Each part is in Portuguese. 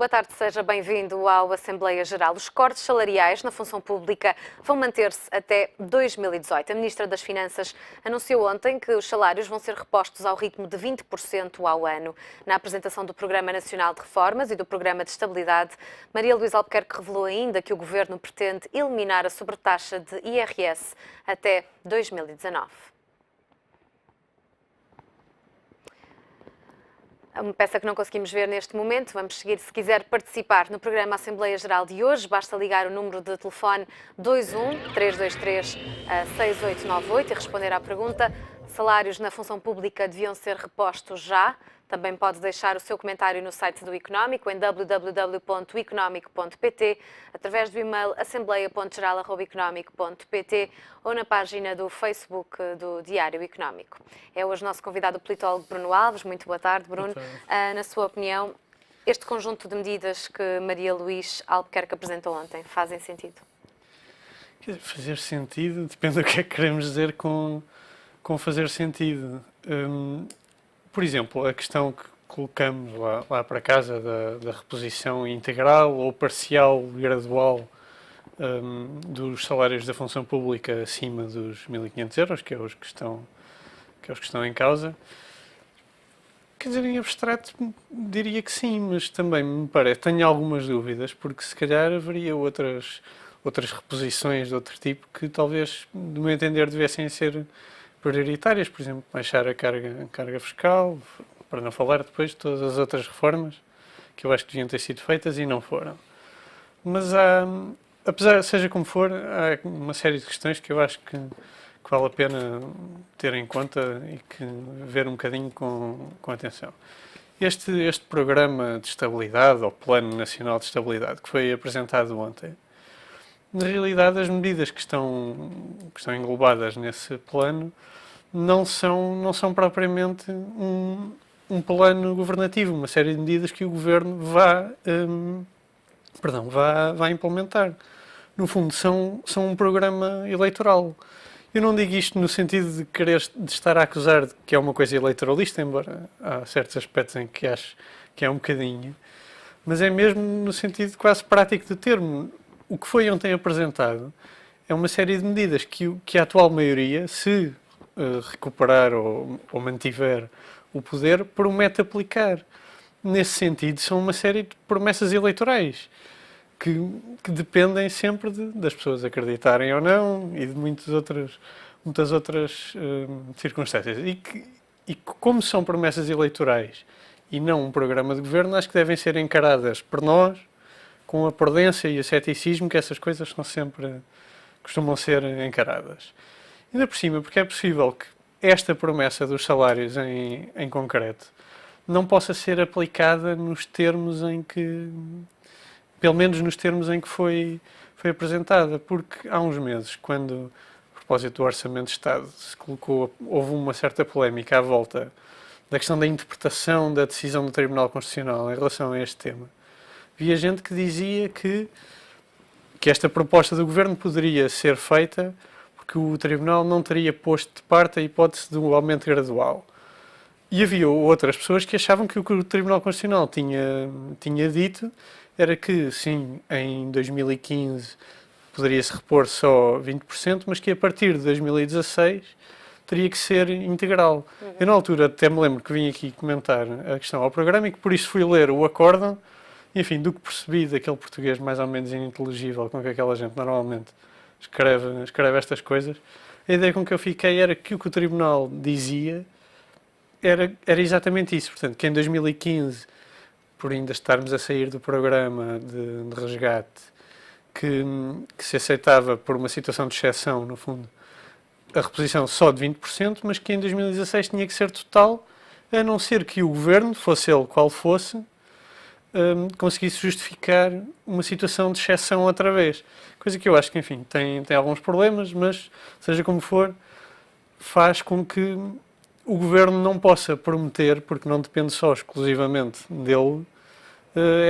boa tarde, seja bem-vindo ao Assembleia Geral. Os cortes salariais na função pública vão manter-se até 2018. A Ministra das Finanças anunciou ontem que os salários vão ser repostos ao ritmo de 20% ao ano. Na apresentação do Programa Nacional de Reformas e do Programa de Estabilidade, Maria Luísa Albuquerque revelou ainda que o Governo pretende eliminar a sobretaxa de IRS até 2019. Uma peça que não conseguimos ver neste momento. Vamos seguir. Se quiser participar no programa Assembleia Geral de hoje, basta ligar o número de telefone 21 323 6898 e responder à pergunta: salários na função pública deviam ser repostos já? Também pode deixar o seu comentário no site do Económico, em www.economico.pt, através do e-mail assembleia.geral@economico.pt ou na página do Facebook do Diário Económico. É hoje nosso convidado o politólogo Bruno Alves. Muito boa tarde, Bruno. Boa tarde. Na sua opinião, este conjunto de medidas que Maria Luísa Albuquerque apresentou ontem fazem sentido? Fazer sentido depende do que é que queremos dizer com fazer sentido. Por exemplo, a questão que colocamos lá para casa da reposição integral ou parcial, gradual, dos salários da função pública acima dos 1.500 euros, que é os que estão em causa. Quer dizer, em abstrato diria que sim, mas também me parece, tenho algumas dúvidas, porque se calhar haveria outras reposições de outro tipo que talvez, do meu entender, devessem ser prioritárias, por exemplo, baixar a carga fiscal, para não falar depois de todas as outras reformas que eu acho que deviam ter sido feitas e não foram. Mas apesar, seja como for, há uma série de questões que eu acho que vale a pena ter em conta e que ver um bocadinho com atenção. Este programa de estabilidade, ou Plano Nacional de Estabilidade, que foi apresentado ontem, na realidade as medidas que estão englobadas nesse plano não são propriamente um plano governativo, uma série de medidas que o Governo vai implementar. No fundo, são um programa eleitoral. Eu não digo isto no sentido de estar a acusar de que é uma coisa eleitoralista, embora há certos aspectos em que acho que é um bocadinho, mas é mesmo no sentido quase prático do termo. O que foi ontem apresentado é uma série de medidas que a atual maioria, se recuperar ou mantiver o poder, promete aplicar. Nesse sentido, são uma série de promessas eleitorais que dependem sempre das pessoas acreditarem ou não e de muitas outras circunstâncias. E como são promessas eleitorais e não um programa de governo, acho que devem ser encaradas por nós com a prudência e o ceticismo que essas coisas costumam ser encaradas. Ainda por cima, porque é possível que esta promessa dos salários em concreto não possa ser aplicada nos termos em que, pelo menos nos termos em que foi apresentada, porque há uns meses, quando, a propósito do Orçamento de Estado, houve uma certa polémica à volta da questão da interpretação da decisão do Tribunal Constitucional em relação a este tema. Havia gente que dizia que esta proposta do Governo poderia ser feita porque o Tribunal não teria posto de parte a hipótese do aumento gradual. E havia outras pessoas que achavam que o Tribunal Constitucional tinha dito era que, sim, em 2015 poderia-se repor só 20%, mas que a partir de 2016 teria que ser integral. Eu, na altura, até me lembro que vim aqui comentar a questão ao programa e que por isso fui ler o acórdão. Enfim, do que percebi daquele português mais ou menos ininteligível com que aquela gente normalmente escreve estas coisas, a ideia com que eu fiquei era que o que o Tribunal dizia era exatamente isso. Portanto, que em 2015, por ainda estarmos a sair do programa de resgate, que se aceitava por uma situação de exceção, no fundo, a reposição só de 20%, mas que em 2016 tinha que ser total, a não ser que o Governo, fosse ele qual fosse, conseguisse justificar uma situação de exceção outra vez. Coisa que eu acho que, enfim, tem alguns problemas, mas, seja como for, faz com que o Governo não possa prometer, porque não depende só exclusivamente dele,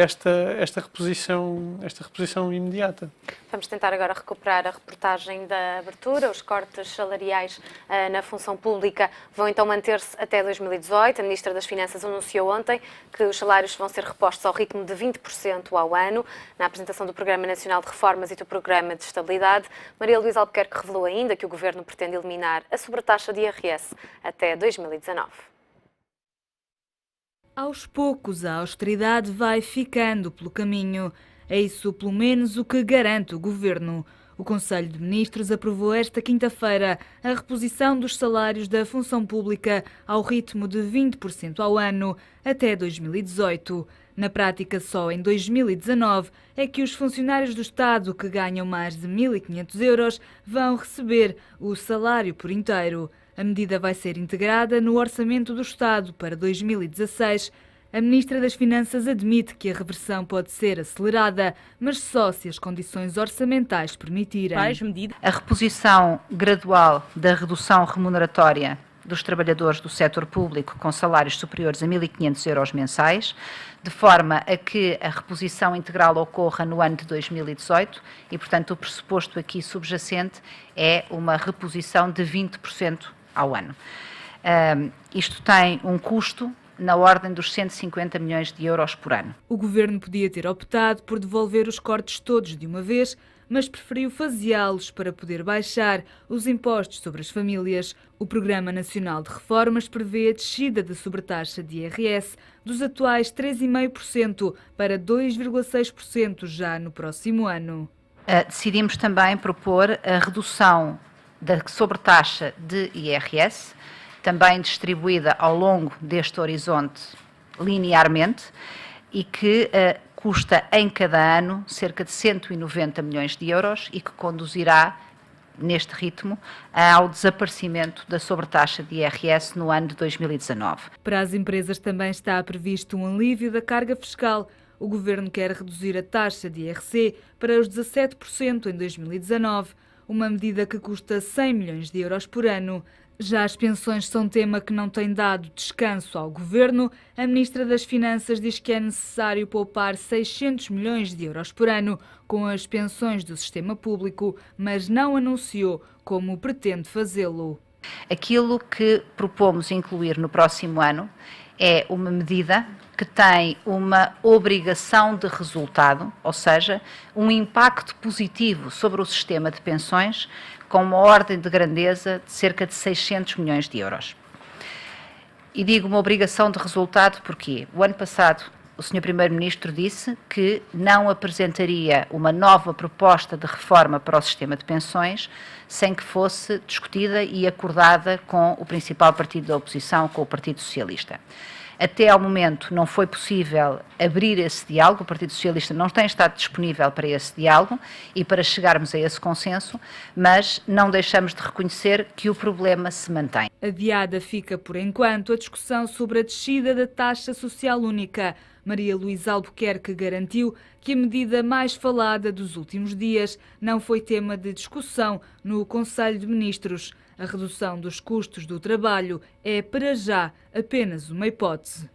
esta reposição imediata. Vamos tentar agora recuperar a reportagem da abertura. Os cortes salariais na função pública vão então manter-se até 2018. A Ministra das Finanças anunciou ontem que os salários vão ser repostos ao ritmo de 20% ao ano. Na apresentação do Programa Nacional de Reformas e do Programa de Estabilidade, Maria Luísa Albuquerque revelou ainda que o Governo pretende eliminar a sobretaxa de IRS até 2019. Aos poucos, a austeridade vai ficando pelo caminho. É isso, pelo menos, o que garante o Governo. O Conselho de Ministros aprovou esta quinta-feira a reposição dos salários da função pública ao ritmo de 20% ao ano até 2018. Na prática, só em 2019 é que os funcionários do Estado que ganham mais de 1.500 euros vão receber o salário por inteiro. A medida vai ser integrada no Orçamento do Estado para 2016. A Ministra das Finanças admite que a reversão pode ser acelerada, mas só se as condições orçamentais permitirem. A reposição gradual da redução remuneratória dos trabalhadores do setor público com salários superiores a 1.500 euros mensais, de forma a que a reposição integral ocorra no ano de 2018 e, portanto, o pressuposto aqui subjacente é uma reposição de 20% ao ano. Isto tem um custo na ordem dos 150 milhões de euros por ano. O Governo podia ter optado por devolver os cortes todos de uma vez, mas preferiu faseá-los para poder baixar os impostos sobre as famílias. O Programa Nacional de Reformas prevê a descida da sobretaxa de IRS dos atuais 3,5% para 2,6% já no próximo ano. Decidimos também propor a redução da sobretaxa de IRS, também distribuída ao longo deste horizonte linearmente e que custa em cada ano cerca de 190 milhões de euros e que conduzirá, neste ritmo, ao desaparecimento da sobretaxa de IRS no ano de 2019. Para as empresas também está previsto um alívio da carga fiscal. O Governo quer reduzir a taxa de IRC para os 17% em 2019, uma medida que custa 100 milhões de euros por ano. Já as pensões são tema que não tem dado descanso ao Governo. A Ministra das Finanças diz que é necessário poupar 600 milhões de euros por ano com as pensões do sistema público, mas não anunciou como pretende fazê-lo. Aquilo que propomos incluir no próximo ano é uma medida que tem uma obrigação de resultado, ou seja, um impacto positivo sobre o sistema de pensões com uma ordem de grandeza de cerca de 600 milhões de euros. E digo uma obrigação de resultado porque o ano passado o Sr. Primeiro-Ministro disse que não apresentaria uma nova proposta de reforma para o sistema de pensões sem que fosse discutida e acordada com o principal partido da oposição, com o Partido Socialista. Até ao momento não foi possível abrir esse diálogo, o Partido Socialista não tem estado disponível para esse diálogo e para chegarmos a esse consenso, mas não deixamos de reconhecer que o problema se mantém. Adiada fica, por enquanto, a discussão sobre a descida da taxa social única. Maria Luísa Albuquerque garantiu que a medida mais falada dos últimos dias não foi tema de discussão no Conselho de Ministros. A redução dos custos do trabalho é, para já, apenas uma hipótese.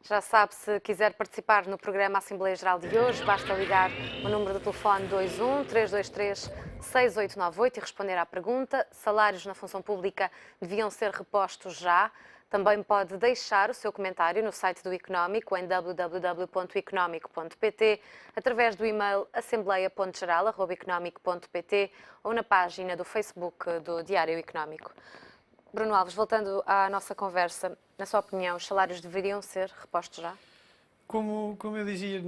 Já sabe, se quiser participar no programa Assembleia Geral de hoje, basta ligar o número do telefone 21 323 6898 e responder à pergunta: salários na função pública deviam ser repostos já? Também pode deixar o seu comentário no site do Económico em www.económico.pt, através do e-mail assembleia.geral@económico.pt ou na página do Facebook do Diário Económico. Bruno Alves, voltando à nossa conversa, na sua opinião, os salários deveriam ser repostos já? Como eu dizia,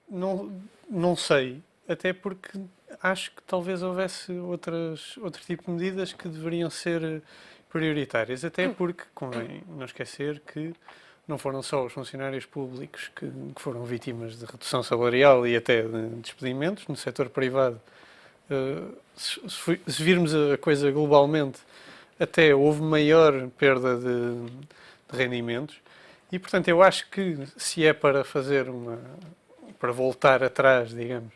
não sei, até porque acho que talvez houvesse outro tipo de medidas que deveriam ser prioritárias, até porque convém não esquecer que não foram só os funcionários públicos que foram vítimas de redução salarial e até de despedimentos no setor privado. Se virmos a coisa globalmente, até houve maior perda de rendimentos e, portanto, eu acho que se é para para voltar atrás, digamos,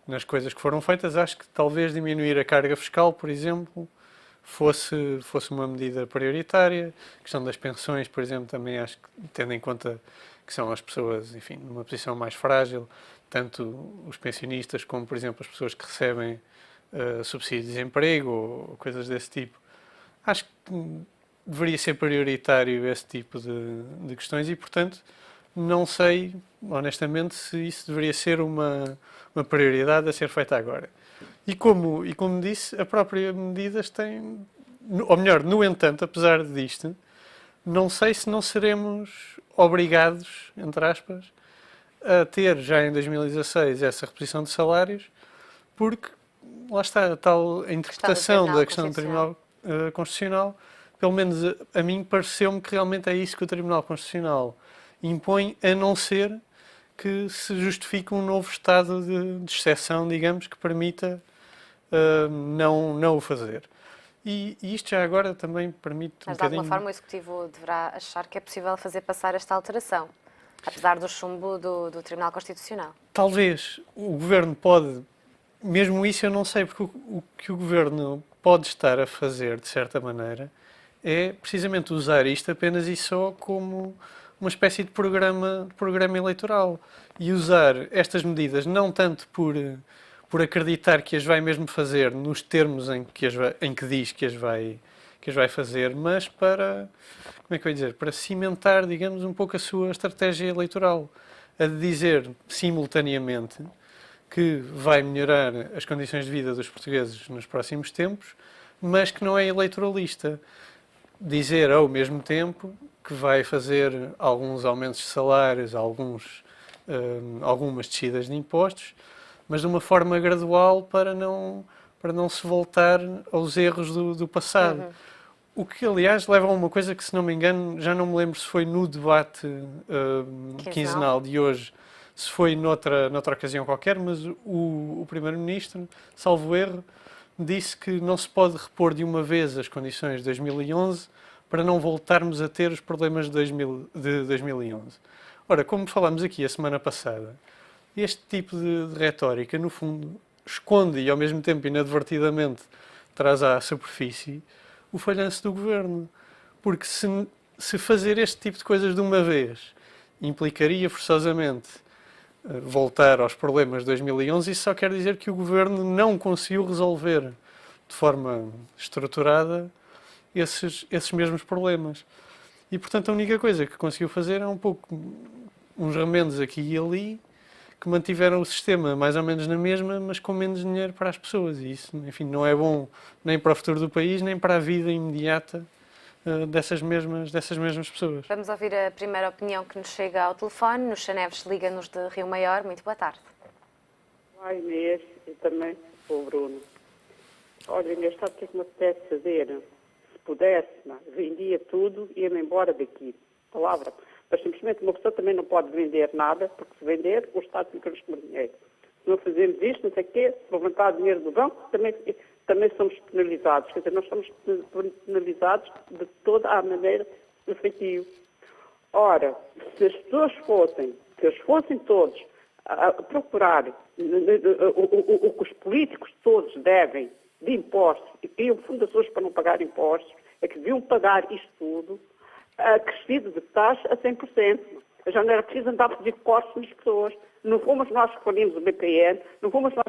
nas coisas que foram feitas, acho que talvez diminuir a carga fiscal, por exemplo, fosse uma medida prioritária. A questão das pensões, por exemplo, também acho que, tendo em conta que são as pessoas, enfim, numa posição mais frágil, tanto os pensionistas como, por exemplo, as pessoas que recebem subsídio de desemprego ou coisas desse tipo. Acho que deveria ser prioritário esse tipo de questões e, portanto, não sei, honestamente, se isso deveria ser uma prioridade a ser feita agora. E como disse, a própria medidas tem, ou melhor, no entanto, apesar disto, não sei se não seremos obrigados, entre aspas, a ter já em 2016 essa reposição de salários, porque lá está a tal interpretação da questão do Tribunal Constitucional, pelo menos a mim pareceu-me que realmente é isso que o Tribunal Constitucional impõe, a não ser que se justifique um novo estado de exceção, digamos, que permita não o fazer. E isto já agora também permite Mas de alguma forma o Executivo deverá achar que é possível fazer passar esta alteração, apesar do chumbo do Tribunal Constitucional. Talvez o Governo pode, mesmo isso eu não sei, porque o que o Governo pode estar a fazer, de certa maneira, é precisamente usar isto apenas e só como uma espécie de programa eleitoral. E usar estas medidas não tanto por acreditar que as vai mesmo fazer nos termos em que diz que as vai fazer, mas para, como é que eu ia dizer, para cimentar, digamos, um pouco a sua estratégia eleitoral. A de dizer simultaneamente que vai melhorar as condições de vida dos portugueses nos próximos tempos, mas que não é eleitoralista. Dizer ao mesmo tempo que vai fazer alguns aumentos de salários, algumas descidas de impostos, mas de uma forma gradual para não se voltar aos erros do passado. Uhum. O que, aliás, leva a uma coisa que, se não me engano, já não me lembro se foi no debate quinzenal de hoje, se foi noutra ocasião qualquer, mas o Primeiro-Ministro, salvo erro, disse que não se pode repor de uma vez as condições de 2011 para não voltarmos a ter os problemas de 2011. Ora, como falámos aqui a semana passada, este tipo de retórica, no fundo, esconde e, ao mesmo tempo, inadvertidamente, traz à superfície o falhanço do Governo. Porque se fazer este tipo de coisas de uma vez implicaria forçosamente voltar aos problemas de 2011, isso só quer dizer que o Governo não conseguiu resolver de forma estruturada esses mesmos problemas. E, portanto, a única coisa que conseguiu fazer é um pouco uns remendos aqui e ali que mantiveram o sistema mais ou menos na mesma, mas com menos dinheiro para as pessoas. E isso, enfim, não é bom nem para o futuro do país, nem para a vida imediata dessas mesmas pessoas. Vamos ouvir a primeira opinião que nos chega ao telefone. No Chaneves, liga-nos de Rio Maior. Muito boa tarde. Olá, Inês, e também o Bruno. Olha, Inês, sabe o que é que me apetece fazer? Se pudesse, vendia tudo e ia-me embora daqui. Palavra. Mas simplesmente uma pessoa também não pode vender nada, porque se vender, o Estado fica-nos com dinheiro. Se não fazemos isto, não sei o quê, se levantar dinheiro do banco, também somos penalizados. Quer dizer, nós somos penalizados de toda a maneira do feitio. Ora, se as pessoas fossem todos a procurar o que os políticos todos devem de impostos, e criam fundações para não pagar impostos, é que deviam pagar isto tudo, crescido de taxa a 100%. Já não era preciso andar a fazer cortes nas pessoas. Não fomos nós que falimos o BPN, não fomos nós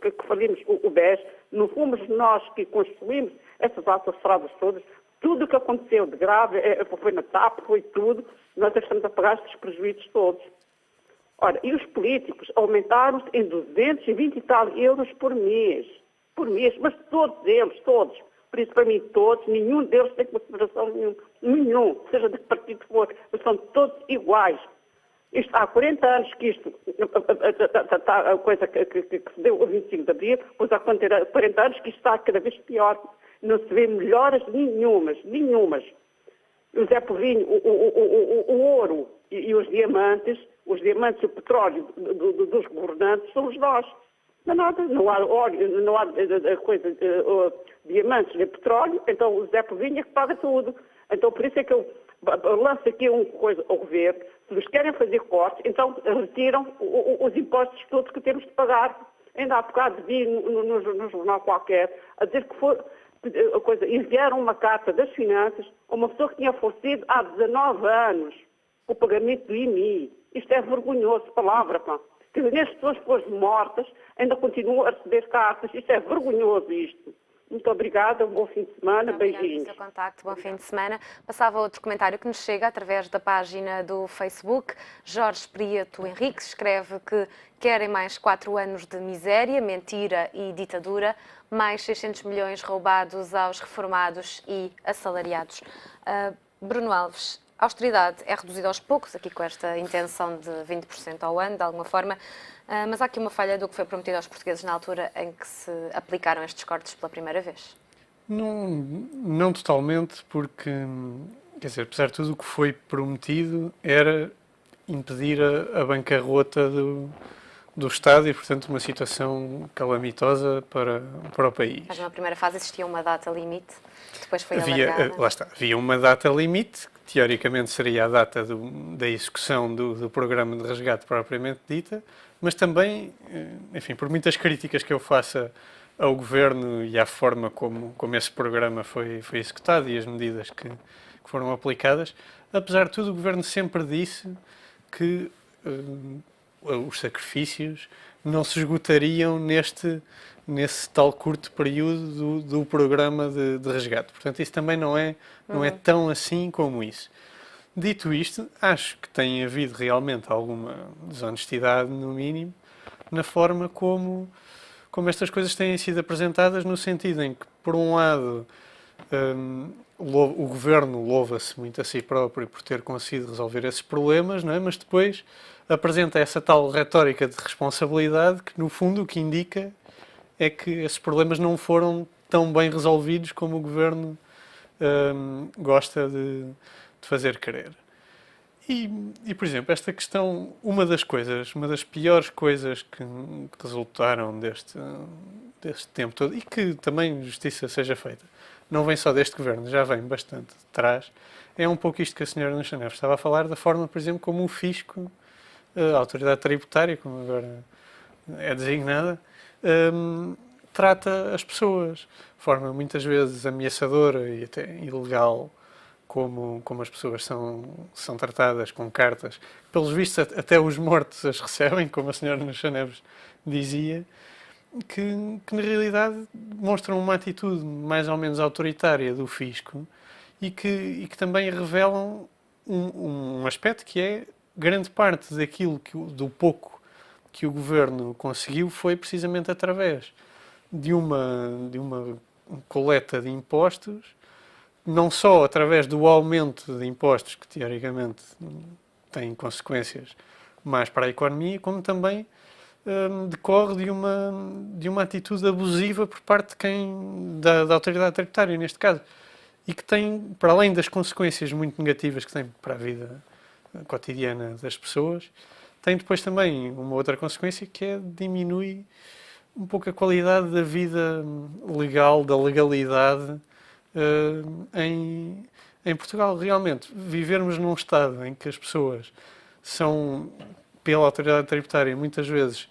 que falimos o BES, não fomos nós que construímos essas autoestradas todas. Tudo o que aconteceu de grave, foi na TAP, foi tudo, nós estamos a pagar estes prejuízos todos. Ora, e os políticos aumentaram-se em 220 e tal euros por mês, mas todos eles, todos. Por isso, para mim, todos, nenhum deles tem consideração nenhum, seja de que partido for, são todos iguais. Isto, há 40 anos que isto, a coisa que se deu o 25 de Abril, pois há 40 anos que isto está cada vez pior. Não se vê melhoras nenhumas. O Zé Povinho, o ouro e os diamantes e o petróleo dos governantes somos nós. Não há óleo, não há diamantes nem petróleo, então o Zé Povinho é que paga tudo. Então por isso é que eu lanço aqui uma coisa ao governo, se nos querem fazer cortes, então retiram os impostos todos que temos de pagar. Ainda há bocado vi no jornal qualquer a dizer que enviaram uma carta das finanças a uma pessoa que tinha falecido há 19 anos, o pagamento do IMI. Isto é vergonhoso, palavra, pá. Que as pessoas depois de mortas ainda continuam a receber cartas. Isto é vergonhoso, isto. Muito obrigada, um bom fim de semana, beijinhos. Obrigada pelo seu contacto, bom fim de semana. Passava outro comentário que nos chega através da página do Facebook. Jorge Prieto Henriques escreve que querem mais 4 anos de miséria, mentira e ditadura, mais 600 milhões roubados aos reformados e assalariados. Bruno Alves, a austeridade é reduzida aos poucos, aqui com esta intenção de 20% ao ano, de alguma forma, mas há aqui uma falha do que foi prometido aos portugueses na altura em que se aplicaram estes cortes pela primeira vez. Não totalmente, porque, quer dizer, apesar de tudo o que foi prometido era impedir a bancarrota do Estado e, portanto, uma situação calamitosa para o país. Mas numa primeira fase existia uma data limite, que depois foi alargada. Lá está, havia uma data limite, que teoricamente seria a data da execução do programa de resgate propriamente dita, mas também, enfim, por muitas críticas que eu faça ao Governo e à forma como esse programa foi executado e as medidas que foram aplicadas, apesar de tudo, o Governo sempre disse que os sacrifícios não se esgotariam nesse tal curto período do programa de resgate. Portanto, isso também não é tão assim como isso. Dito isto, acho que tem havido realmente alguma desonestidade, no mínimo, na forma como estas coisas têm sido apresentadas, no sentido em que, por um lado, o Governo louva-se muito a si próprio por ter conseguido resolver esses problemas, não é? Mas depois apresenta essa tal retórica de responsabilidade que, no fundo, o que indica é que esses problemas não foram tão bem resolvidos como o Governo gosta de fazer crer. E, por exemplo, esta questão, uma das piores coisas que resultaram deste tempo todo, e que também justiça seja feita, não vem só deste Governo, já vem bastante de trás, é um pouco isto que a senhora Nuxa Neves estava a falar, da forma, por exemplo, como o Fisco, a autoridade tributária, como agora é designada, trata as pessoas de forma muitas vezes ameaçadora e até ilegal, como as pessoas são tratadas com cartas. Pelos vistos, até os mortos as recebem, como a senhora Nuxa Neves dizia, que na realidade demonstram uma atitude mais ou menos autoritária do Fisco e que também revelam um aspecto que é grande parte do pouco que o Governo conseguiu foi precisamente através de uma coleta de impostos, não só através do aumento de impostos, que teoricamente tem consequências mais para a economia, como também decorre de uma atitude abusiva por parte da autoridade tributária, neste caso, e que tem, para além das consequências muito negativas que tem para a vida cotidiana das pessoas, tem depois também uma outra consequência, que é diminui um pouco a qualidade da vida legal, da legalidade em Portugal. Realmente, vivermos num Estado em que as pessoas são, pela autoridade tributária, muitas vezes,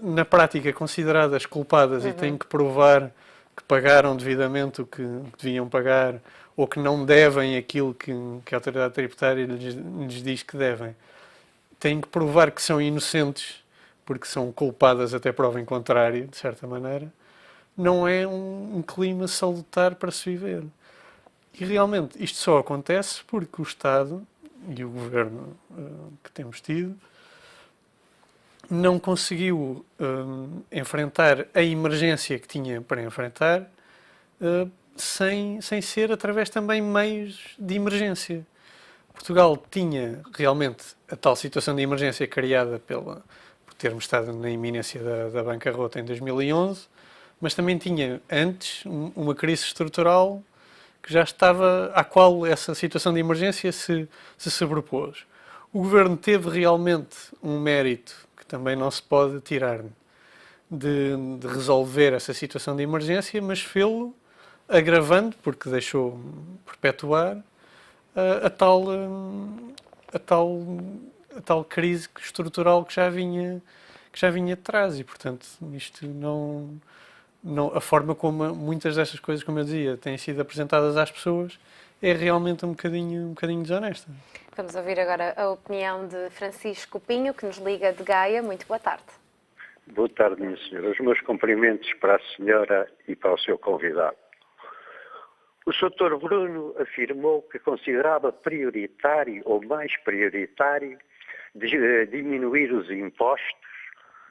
na prática, consideradas culpadas e têm que provar que pagaram devidamente o que deviam pagar ou que não devem aquilo que a autoridade tributária lhes diz que devem. Têm que provar que são inocentes porque são culpadas até prova em contrário, de certa maneira. Não é um clima salutar para se viver. E realmente isto só acontece porque o Estado e o Governo que temos tido não conseguiu enfrentar a emergência que tinha para enfrentar sem ser através também meios de emergência. Portugal tinha realmente a tal situação de emergência criada por termos estado na iminência da bancarrota em 2011, mas também tinha antes uma crise estrutural que já estava, à qual essa situação de emergência se sobrepôs. O Governo teve realmente um mérito que também não se pode tirar de resolver essa situação de emergência, mas fê-lo agravando, porque deixou perpetuar a tal crise estrutural que já vinha de trás. E, portanto, isto a forma como muitas destas coisas, como eu dizia, têm sido apresentadas às pessoas é realmente um bocadinho desonesta. Vamos ouvir agora a opinião de Francisco Pinho, que nos liga de Gaia. Muito boa tarde. Boa tarde, minha senhora. Os meus cumprimentos para a senhora e para o seu convidado. O Sr. Bruno afirmou que considerava prioritário ou mais prioritário diminuir os impostos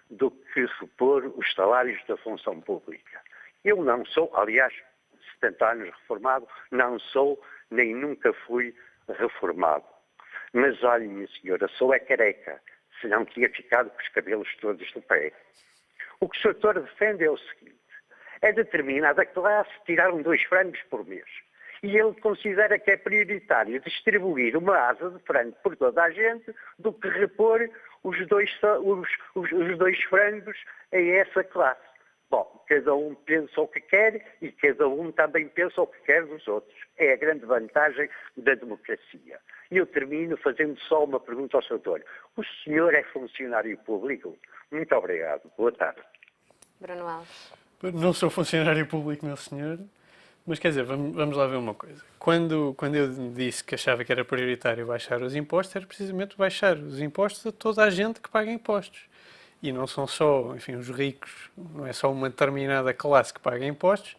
do que repor os salários da função pública. Eu não sou, aliás, 70 anos reformado, não sou nem nunca fui reformado. Mas olhe, minha senhora, sou careca, senão tinha ficado com os cabelos todos do pé. O que o senhor defende é o seguinte: é determinada classe tiraram 2 frangos por mês. E ele considera que é prioritário distribuir uma asa de frango por toda a gente do que repor os 2 frangos a essa classe. Bom, cada um pensa o que quer e cada um também pensa o que quer dos outros. É a grande vantagem da democracia. E eu termino fazendo só uma pergunta ao Sr. O senhor é funcionário público? Muito obrigado. Boa tarde. Bruno Alves. Não sou funcionário público, meu senhor, mas quer dizer, vamos lá ver uma coisa. Quando eu disse que achava que era prioritário baixar os impostos, era precisamente baixar os impostos a toda a gente que paga impostos. E não são só, enfim, os ricos, não é só uma determinada classe que paga impostos,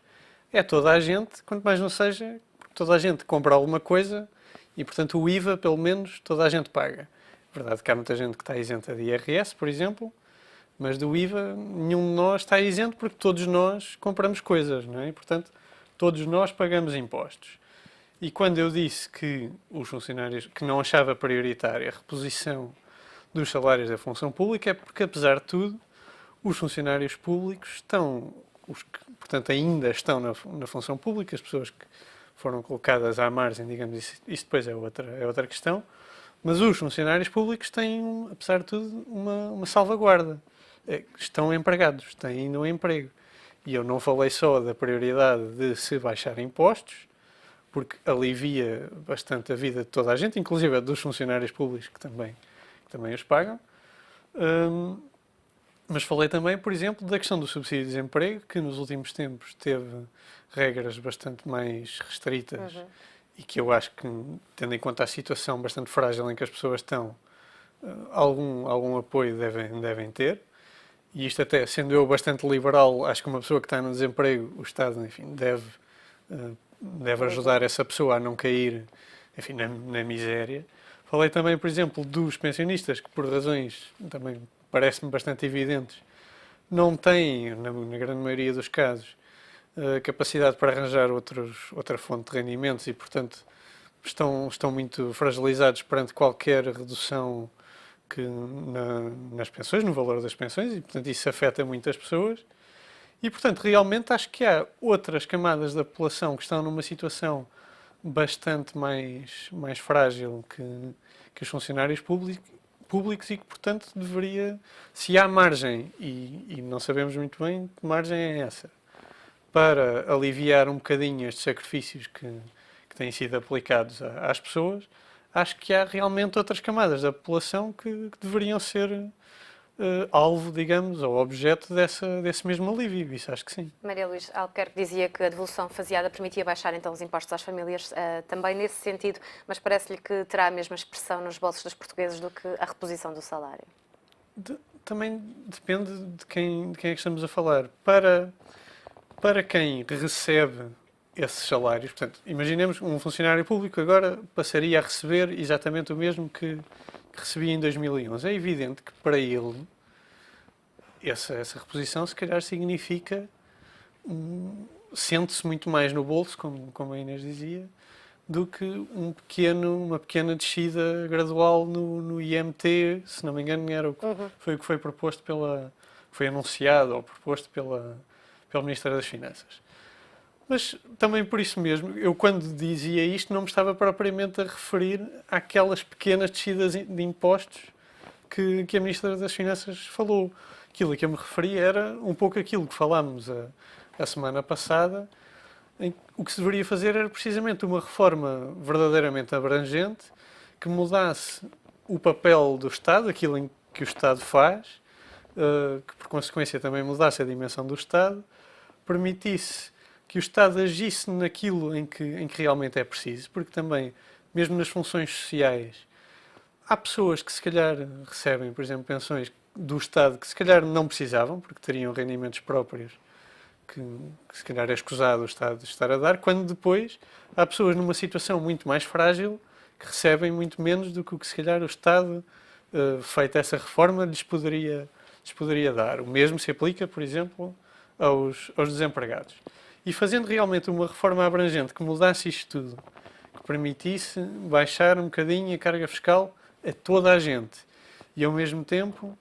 é toda a gente, quanto mais não seja, toda a gente compra alguma coisa e, portanto, o IVA, pelo menos, toda a gente paga. É verdade que há muita gente que está isenta de IRS, por exemplo, mas do IVA nenhum de nós está isento porque todos nós compramos coisas, não é? E, portanto, todos nós pagamos impostos. E quando eu disse que os funcionários, que não achava prioritária a reposição dos salários da função pública, é porque, apesar de tudo, os funcionários públicos estão, os que, portanto, ainda estão na função pública, as pessoas que foram colocadas à margem, digamos, isso depois é outra questão, mas os funcionários públicos têm, apesar de tudo, uma salvaguarda. Estão empregados, têm ainda um emprego. E eu não falei só da prioridade de se baixar impostos, porque alivia bastante a vida de toda a gente, inclusive a dos funcionários públicos que também os pagam. Mas falei também, por exemplo, da questão do subsídio de desemprego, que nos últimos tempos teve regras bastante mais restritas e que eu acho que, tendo em conta a situação bastante frágil em que as pessoas estão, algum apoio devem ter. E isto até, sendo eu bastante liberal, acho que uma pessoa que está no desemprego, o Estado, enfim, deve ajudar essa pessoa a não cair, enfim, na miséria. Falei também, por exemplo, dos pensionistas, que por razões também parece-me bastante evidentes, não têm, na grande maioria dos casos, capacidade para arranjar outra fonte de rendimentos e, portanto, estão muito fragilizados perante qualquer redução nas pensões, no valor das pensões, e, portanto, isso afeta muitas pessoas. E, portanto, realmente acho que há outras camadas da população que estão numa situação bastante mais frágil que os funcionários públicos e que, portanto, deveria, se há margem, e não sabemos muito bem que margem é essa, para aliviar um bocadinho estes sacrifícios que têm sido aplicados às pessoas, acho que há realmente outras camadas da população que deveriam ser alvo, digamos, ou objeto desse mesmo alívio. Isso acho que sim. Maria Luís Albuquerque dizia que a devolução faseada permitia baixar então os impostos às famílias, também nesse sentido, mas parece-lhe que terá a mesma expressão nos bolsos dos portugueses do que a reposição do salário? Também depende de quem é que estamos a falar. Para quem recebe esses salários, portanto, imaginemos um funcionário público agora passaria a receber exatamente o mesmo que recebia em 2011. É evidente que para ele essa reposição se calhar significa sente-se muito mais no bolso, como a Inês dizia, do que uma pequena descida gradual no IMT, se não me engano foi o que foi proposto foi anunciado ou proposto pelo Ministério das Finanças. Mas também por isso mesmo, eu quando dizia isto não me estava propriamente a referir àquelas pequenas descidas de impostos que a Ministra das Finanças falou. Aquilo a que eu me referia era um pouco aquilo que falámos a semana passada, o que se deveria fazer era precisamente uma reforma verdadeiramente abrangente que mudasse o papel do Estado, aquilo em que o Estado faz, que por consequência também mudasse a dimensão do Estado, permitisse que o Estado agisse naquilo em que realmente é preciso, porque também, mesmo nas funções sociais, há pessoas que se calhar recebem, por exemplo, pensões do Estado que se calhar não precisavam, porque teriam rendimentos próprios que se calhar é escusado o Estado estar a dar, quando depois há pessoas numa situação muito mais frágil que recebem muito menos do que o que se calhar o Estado, feita essa reforma, lhes poderia dar. O mesmo se aplica, por exemplo, aos desempregados. E fazendo realmente uma reforma abrangente que mudasse isto tudo, que permitisse baixar um bocadinho a carga fiscal a toda a gente e, ao mesmo tempo,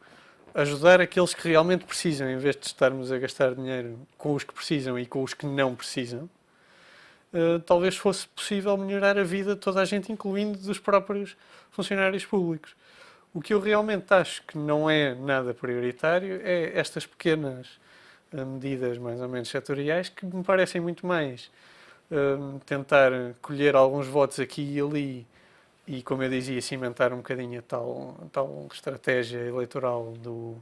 ajudar aqueles que realmente precisam, em vez de estarmos a gastar dinheiro com os que precisam e com os que não precisam, talvez fosse possível melhorar a vida de toda a gente, incluindo dos próprios funcionários públicos. O que eu realmente acho que não é nada prioritário é estas pequenas medidas mais ou menos setoriais que me parecem muito mais tentar colher alguns votos aqui e ali e, como eu dizia, cimentar um bocadinho a tal estratégia eleitoral do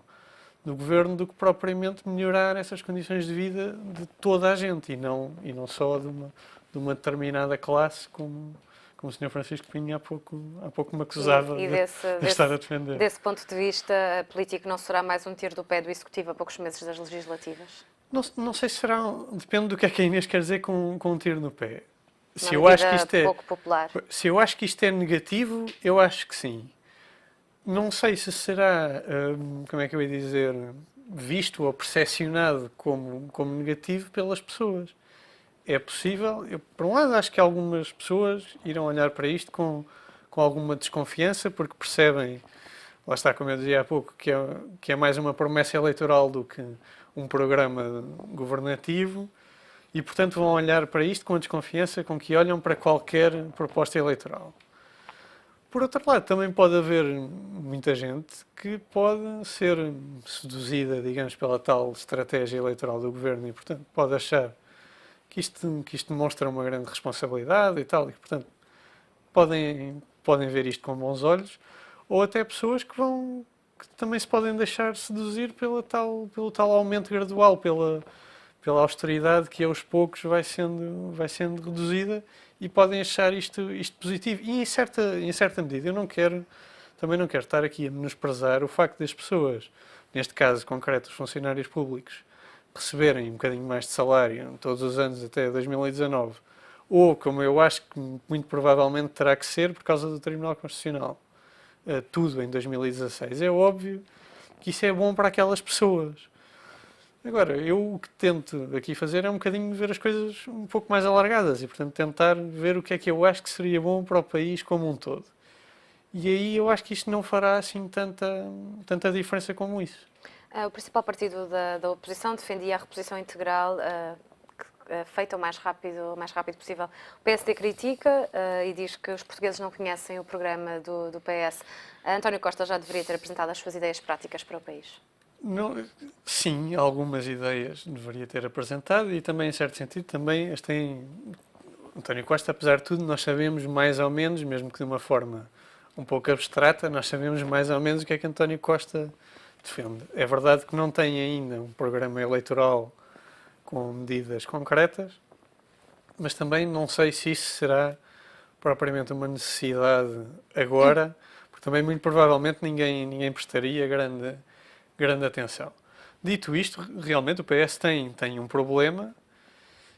governo do que propriamente melhorar essas condições de vida de toda a gente e não só de uma determinada classe, como o Sr. Francisco Pinho há pouco me acusava de estar a defender. Desse ponto de vista, a política não será mais um tiro do pé do Executivo a poucos meses das legislativas? Não sei se será, depende do que é que a Inês quer dizer com um tiro no pé. Se eu acho que isto é negativo, eu acho que sim. Não sei se será, como é que eu ia dizer, visto ou percepcionado como negativo pelas pessoas. É possível, por um lado acho que algumas pessoas irão olhar para isto com alguma desconfiança, porque percebem, lá está, como eu dizia há pouco, que é mais uma promessa eleitoral do que um programa governativo, e portanto vão olhar para isto com a desconfiança com que olham para qualquer proposta eleitoral. Por outro lado, também pode haver muita gente que pode ser seduzida, digamos, pela tal estratégia eleitoral do governo e, portanto, pode achar que isto demonstra uma grande responsabilidade e tal, e, portanto, podem ver isto com bons olhos, ou até pessoas que também se podem deixar seduzir pelo tal aumento gradual, pela austeridade que aos poucos vai sendo reduzida, e podem achar isto positivo. E em certa medida eu também não quero estar aqui a menosprezar o facto das pessoas, neste caso concreto os funcionários públicos, receberem um bocadinho mais de salário todos os anos até 2019, ou como eu acho que muito provavelmente terá que ser por causa do Tribunal Constitucional, tudo em 2016. É óbvio que isso é bom para aquelas pessoas. Agora, eu o que tento aqui fazer é um bocadinho ver as coisas um pouco mais alargadas e, portanto, tentar ver o que é que eu acho que seria bom para o país como um todo. E aí eu acho que isto não fará assim tanta diferença como isso. O principal partido da oposição defendia a reposição integral feita o mais rápido possível. O PSD critica e diz que os portugueses não conhecem o programa do PS. António Costa já deveria ter apresentado as suas ideias práticas para o país. Não, sim, algumas ideias deveria ter apresentado e também, em certo sentido, também as tem António Costa. Apesar de tudo, nós sabemos mais ou menos, mesmo que de uma forma um pouco abstrata, nós sabemos mais ou menos o que é que António Costa defende. É verdade que não tem ainda um programa eleitoral com medidas concretas, mas também não sei se isso será propriamente uma necessidade agora, porque também muito provavelmente ninguém prestaria grande atenção. Dito isto, realmente o PS tem um problema,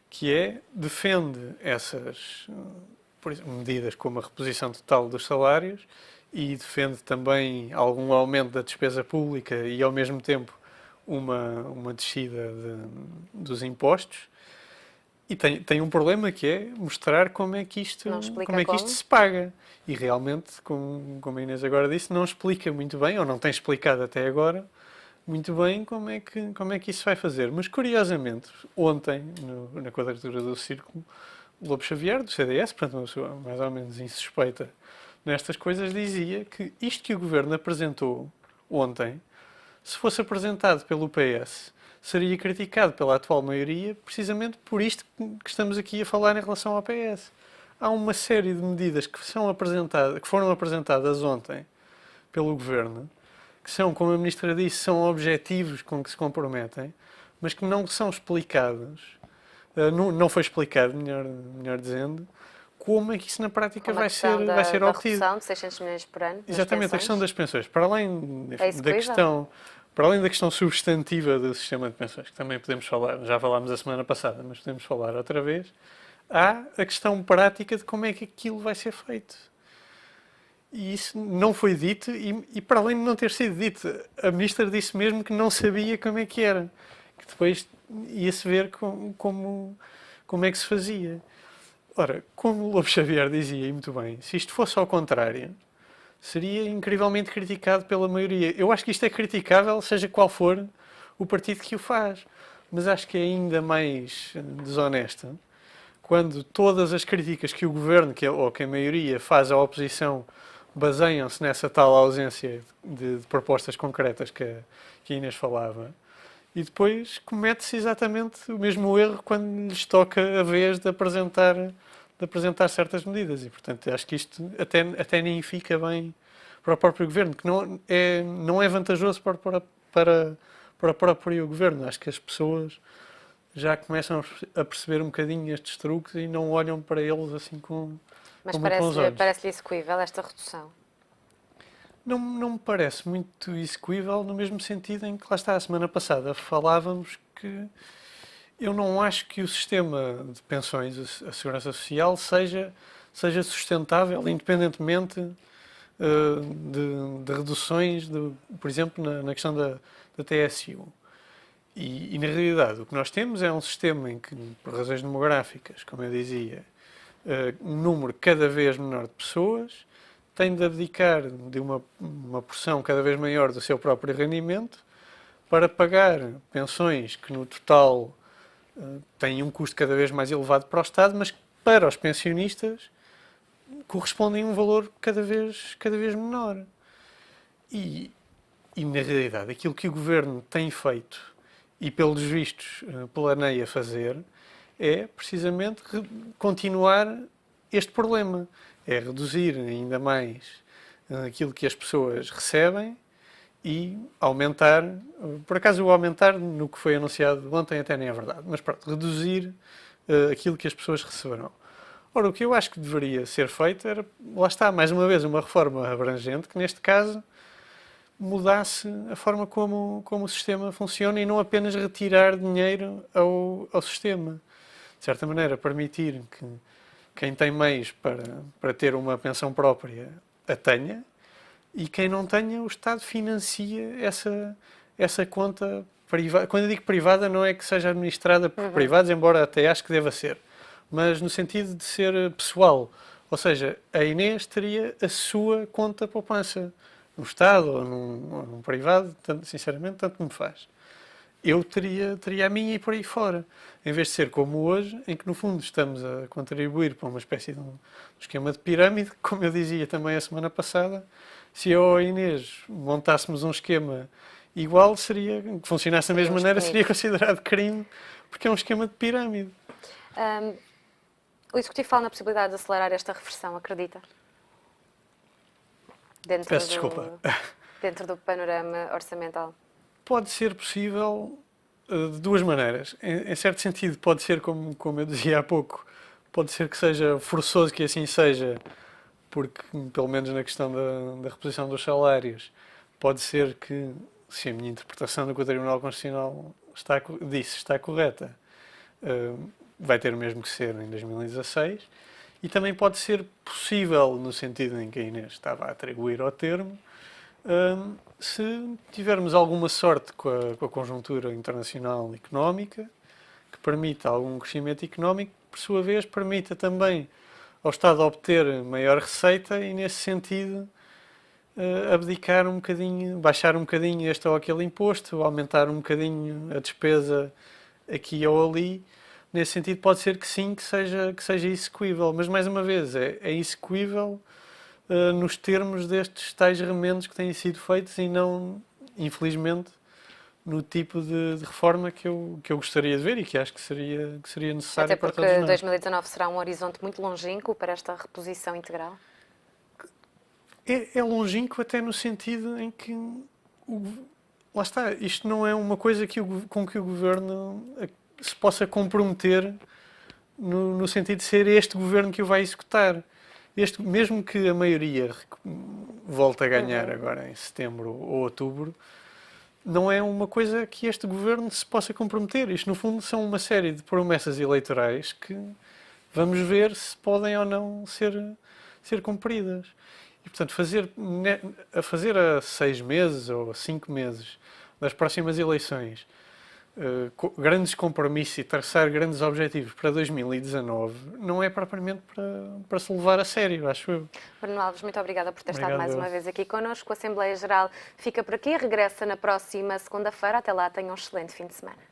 que defende essas medidas como a reposição total dos salários e defende também algum aumento da despesa pública e, ao mesmo tempo, uma descida dos impostos. E tem um problema, que é mostrar como é que isto se paga. E realmente, como a Inês agora disse, não explica muito bem, ou não tem explicado até agora, muito bem como é que isso vai fazer. Mas, curiosamente, ontem, na quadratura do círculo, Lobo Xavier, do CDS, portanto uma pessoa mais ou menos insuspeita nestas coisas, dizia que isto que o Governo apresentou ontem, se fosse apresentado pelo PS, seria criticado pela atual maioria, precisamente por isto que estamos aqui a falar em relação ao PS. Há uma série de medidas que foram apresentadas ontem pelo Governo, que são, como a Ministra disse, são objetivos com que se comprometem, mas que não são explicados, não foi explicado, melhor dizendo, como é que isso na prática vai ser da obtido. redução de 600 milhões por ano. Exatamente, a questão das pensões. Para além execuível? para além da questão substantiva do sistema de pensões, que também podemos falar, já falámos a semana passada, mas podemos falar outra vez, há a questão prática de como é que aquilo vai ser feito. E isso não foi dito, e para além de não ter sido dito, a ministra disse mesmo que não sabia como é que era. Que depois ia-se ver como é que se fazia. Ora, como o Lobo Xavier dizia, e muito bem, se isto fosse ao contrário, seria incrivelmente criticado pela maioria. Eu acho que isto é criticável, seja qual for o partido que o faz. Mas acho que é ainda mais desonesto quando todas as críticas que o governo, ou que a maioria faz à oposição, baseiam-se nessa tal ausência de propostas concretas que a Inês falava. E depois comete-se exatamente o mesmo erro quando lhes toca a vez de apresentar certas medidas. E, portanto, acho que isto até nem fica bem para o próprio governo, que não é vantajoso para o próprio governo. Acho que as pessoas já começam a perceber um bocadinho estes truques e não olham para eles assim com Mas muito bons olhos. parece-lhe execuível esta redução? Não me parece muito execuível no mesmo sentido em que, lá está, a semana passada falávamos que eu não acho que o sistema de pensões, a segurança social, seja sustentável, independentemente de reduções, por exemplo, na questão da TSU. E, na realidade, o que nós temos é um sistema em que, por razões demográficas, como eu dizia, um número cada vez menor de pessoas tem de abdicar de uma porção cada vez maior do seu próprio rendimento para pagar pensões que, no total, têm um custo cada vez mais elevado para o Estado, mas que, para os pensionistas, correspondem a um valor cada vez menor. E, na realidade, aquilo que o Governo tem feito e, pelos vistos, planeia fazer, é precisamente continuar este problema. É reduzir ainda mais aquilo que as pessoas recebem e aumentar, por acaso o aumentar no que foi anunciado ontem até nem é verdade, mas pronto, reduzir aquilo que as pessoas receberão. Ora, o que eu acho que deveria ser feito era, lá está, mais uma vez, uma reforma abrangente, que neste caso mudasse a forma como o sistema funciona e não apenas retirar dinheiro ao sistema. De certa maneira, permitir que quem tem meios para ter uma pensão própria a tenha, e quem não tenha, o Estado financia essa conta privada. Quando eu digo privada, não é que seja administrada por privados, embora até acho que deva ser, mas no sentido de ser pessoal. Ou seja, a Inês teria a sua conta poupança no Estado ou num privado, sinceramente, tanto me faz. Eu teria a minha e por aí fora. Em vez de ser como hoje, em que no fundo estamos a contribuir para uma espécie de um esquema de pirâmide, como eu dizia também a semana passada, se eu ou a Inês montássemos um esquema igual, que funcionasse da mesma maneira, seria considerado crime, porque é um esquema de pirâmide. O Executivo fala na possibilidade de acelerar esta reversão, acredita? Peço desculpa. Dentro do panorama orçamental. Pode ser possível de duas maneiras. Em certo sentido, pode ser, como eu dizia há pouco, pode ser que seja forçoso que assim seja, porque, pelo menos na questão da reposição dos salários, pode ser que, se a minha interpretação do que o Tribunal Constitucional está correta, vai ter mesmo que ser em 2016. E também pode ser possível, no sentido em que a Inês estava a atribuir ao termo, se tivermos alguma sorte com a conjuntura internacional económica, que permita algum crescimento económico, por sua vez permita também ao Estado obter maior receita e, nesse sentido, abdicar um bocadinho, baixar um bocadinho este ou aquele imposto, aumentar um bocadinho a despesa aqui ou ali. Nesse sentido, pode ser que sim, que seja execuível. Mas, mais uma vez, é execuível nos termos destes tais remendos que têm sido feitos e não, infelizmente, no tipo de reforma que eu gostaria de ver e que acho que seria necessário para todos nós. Até porque 2019 será um horizonte muito longínquo para esta reposição integral? É longínquo até no sentido em que lá está, isto não é uma coisa com que o Governo se possa comprometer no sentido de ser este Governo que o vai executar. Mesmo que a maioria volte a ganhar agora em setembro ou outubro, não é uma coisa que este Governo se possa comprometer. Isto, no fundo, são uma série de promessas eleitorais que vamos ver se podem ou não ser cumpridas. E, portanto, fazer a 6 meses ou a 5 meses das próximas eleições grandes compromissos e traçar grandes objetivos para 2019 não é propriamente para se levar a sério, acho eu. Bruno Alves, muito obrigada por ter estado Obrigado. mais uma vez aqui connosco. A Assembleia Geral fica por aqui, regressa na próxima segunda-feira. Até lá, tenham um excelente fim de semana.